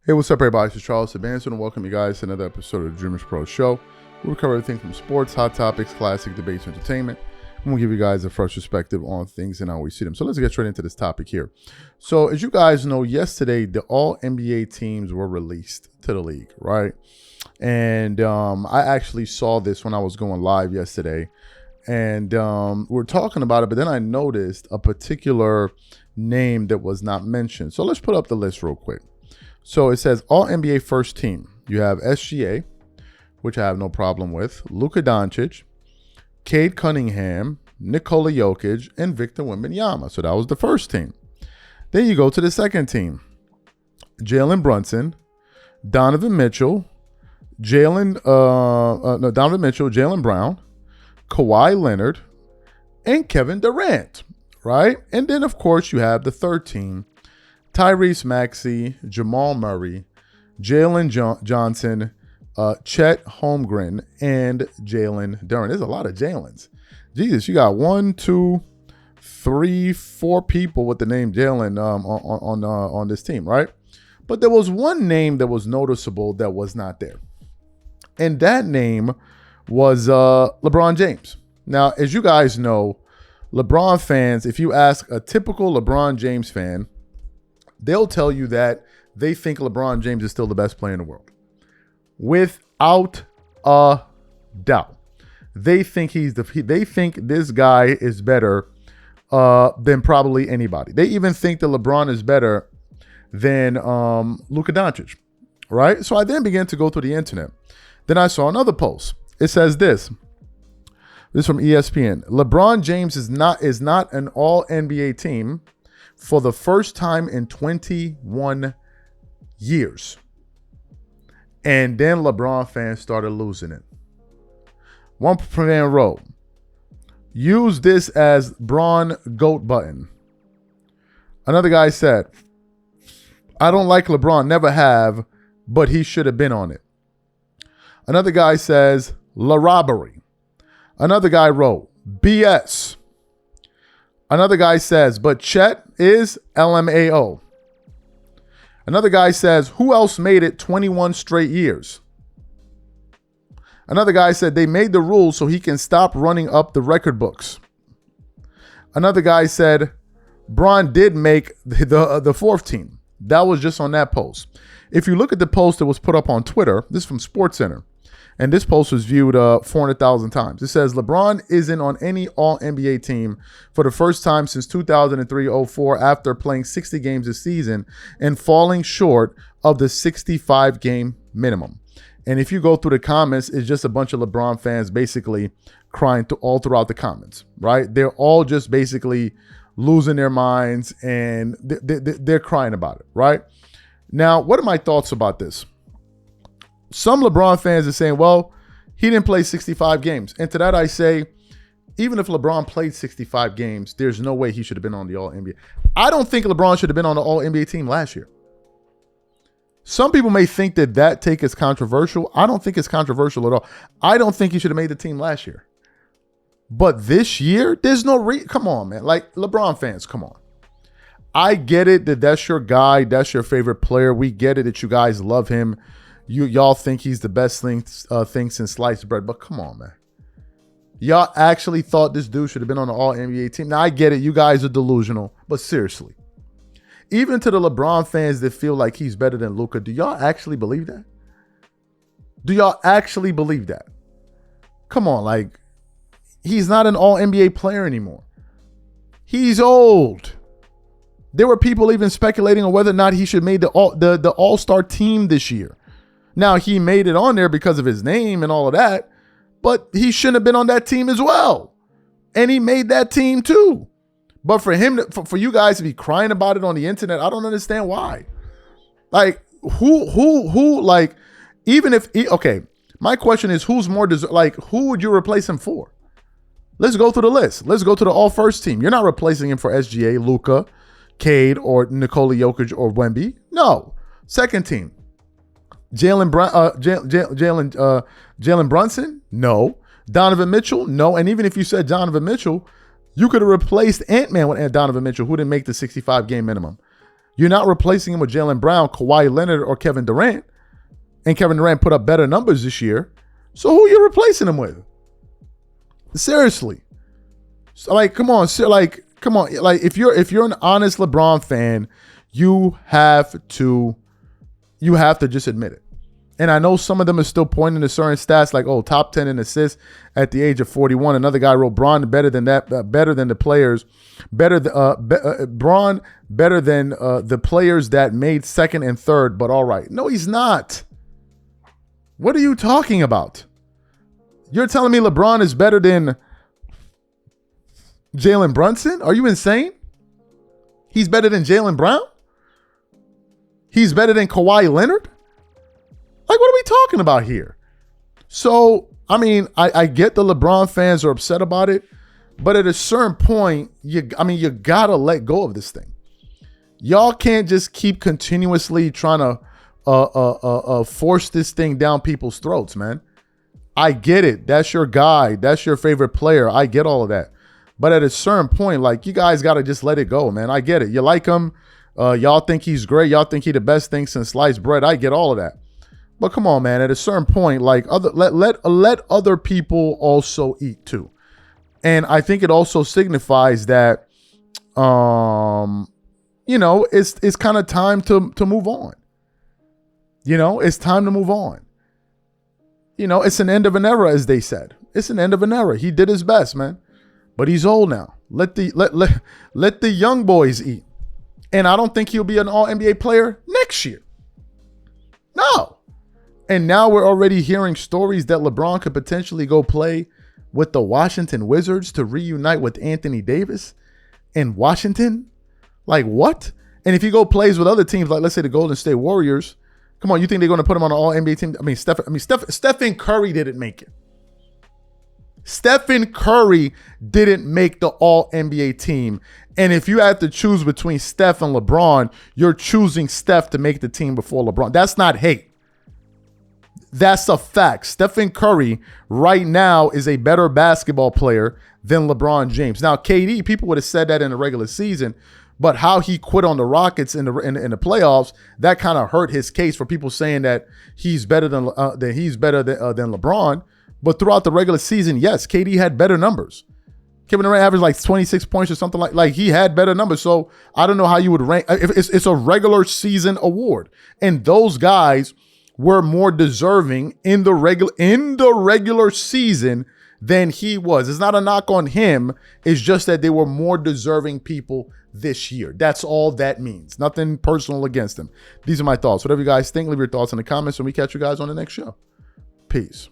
Hey, what's up, everybody? This is Charles Sebastian, and welcome you guys to another episode of the Dreamers Pro Show. We'll cover everything from sports, hot topics, classic debates, entertainment, and we'll give you guys a fresh perspective on things and how we see them. So let's get straight into this topic here. So as you guys know, yesterday, the all NBA teams were released to the league, right? And I actually saw this when I was going live yesterday, and we're talking about it, but then I noticed a particular name that was not mentioned. So let's put up the list real quick. So it says all NBA first team. You have SGA, which I have no problem with, Luka Doncic, Cade Cunningham, Nikola Jokic, and Victor Wembanyama. So that was the first team. Then you go to the second team. Jalen Brunson, Donovan Mitchell, Jalen Brown, Kawhi Leonard, and Kevin Durant, right? And then, of course, you have the third team. Tyrese Maxey, Jamal Murray, Jalen Johnson, Chet Holmgren, and Jalen Duren. There's a lot of Jalens. Jesus, you got 1, 2, 3, 4 people with the name Jalen on this team, right? But there was one name that was noticeable that was not there. And that name was LeBron James. Now, as you guys know, LeBron fans, if you ask a typical LeBron James fan, they'll tell you that they think LeBron James is still the best player in the world. Without a doubt. They think they think this guy is better than probably anybody. They even think that LeBron is better than Luka Doncic, right? So I then began to go through the internet. Then I saw another post. It says this. This is from ESPN. LeBron James is not an all NBA team for the first time in 21 years. And then LeBron fans started losing it. One fan wrote, use this as Bron GOAT button. Another guy said, I don't like LeBron, never have, but he should have been on it. Another guy says, La robbery. Another guy wrote, BS. Another guy says, but Chet is LMAO. Another guy says, who else made it 21 straight years? Another guy said they made the rules so he can stop running up the record books. Another guy said, Bron did make the fourth team. That was just on that post. If you look at the post that was put up on Twitter, this is from SportsCenter. And this post was viewed 400,000 times. It says, LeBron isn't on any all-NBA team for the first time since 2003-04 after playing 60 games this season and falling short of the 65-game minimum. And if you go through the comments, it's just a bunch of LeBron fans basically crying all throughout the comments, right? They're all just basically losing their minds and they're crying about it, right? Now, what are my thoughts about this? Some LeBron fans are saying, well, he didn't play 65 games. And to that I say, even if LeBron played 65 games, there's no way he should have been on the All-NBA. I don't think LeBron should have been on the All-NBA team last year. Some people may think that take is controversial. I don't think it's controversial at all. I don't think he should have made the team last year. But this year, there's no come on, man. Like, LeBron fans, come on. I get it that that's your guy. That's your favorite player. We get it that you guys love him. Y'all think he's the best thing since sliced bread, but come on, man. Y'all actually thought this dude should have been on the All-NBA team. Now, I get it. You guys are delusional, but seriously. Even to the LeBron fans that feel like he's better than Luka, do y'all actually believe that? Do y'all actually believe that? Come on, like, he's not an All-NBA player anymore. He's old. There were people even speculating on whether or not he should have made the All-Star team this year. Now, he made it on there because of his name and all of that, but he shouldn't have been on that team as well. And he made that team too. But for him, for you guys to be crying about it on the internet, I don't understand why. Like, who, like, even if, okay, my question is, who's more, who would you replace him for? Let's go through the list. Let's go to the all first team. You're not replacing him for SGA, Luka, Cade, or Nikola Jokic, or Wemby. No. Second team. Jalen Brunson? No. Donovan Mitchell? No. And even if you said Donovan Mitchell, you could have replaced Ant-Man with Donovan Mitchell, who didn't make the 65-game minimum. You're not replacing him with Jaylen Brown, Kawhi Leonard, or Kevin Durant. And Kevin Durant put up better numbers this year. So who are you replacing him with? Seriously. So like, come on. Come on. Like, if you're an honest LeBron fan, you have to just admit it. And I know some of them are still pointing to certain stats like, oh, top 10 in assists at the age of 41. Another guy wrote Bron better than that, better than the players, Bron better than the players that made second and third, but all right. No, he's not. What are you talking about? You're telling me LeBron is better than Jalen Brunson? Are you insane? He's better than Jaylen Brown? He's better than Kawhi Leonard? Like, what are we talking about here? So, I mean, I get the LeBron fans are upset about it, but at a certain point, you gotta let go of this thing. Y'all can't just keep continuously trying to force this thing down people's throats, man. I get it. That's your guy. That's your favorite player. I get all of that. But at a certain point, like, you guys gotta just let it go, man. I get it. You like him. Y'all think he's great. Y'all think he the best thing since sliced bread. I get all of that. But come on, man. At a certain point, like, let other people also eat too. And I think it also signifies that, it's kind of time to move on. It's time to move on. It's an end of an era, as they said. It's an end of an era. He did his best, man. But he's old now. Let the young boys eat. And I don't think he'll be an all-NBA player next year. No. And now we're already hearing stories that LeBron could potentially go play with the Washington Wizards to reunite with Anthony Davis in Washington. Like, what? And if he go plays with other teams, like, let's say the Golden State Warriors, come on, you think they're going to put him on an all-NBA team? I mean, Stephen Curry didn't make it. Stephen Curry didn't make the all-NBA team. And if you had to choose between Steph and LeBron, you're choosing Steph to make the team before LeBron. That's not hate. That's a fact. Stephen Curry right now is a better basketball player than LeBron James. Now, KD, people would have said that in the regular season, but how he quit on the Rockets in the playoffs, that kind of hurt his case for people saying that he's better than LeBron. But throughout the regular season, yes, KD had better numbers. Kevin Durant averaged like 26 points or something like he had better numbers. So I don't know how you would rank. It's a regular season award, and those guys were more deserving in the regular season than he was. It's not a knock on him. It's just that they were more deserving people this year. That's all that means. Nothing personal against them. These are my thoughts. Whatever you guys think, leave your thoughts in the comments, and we catch you guys on the next show. Peace.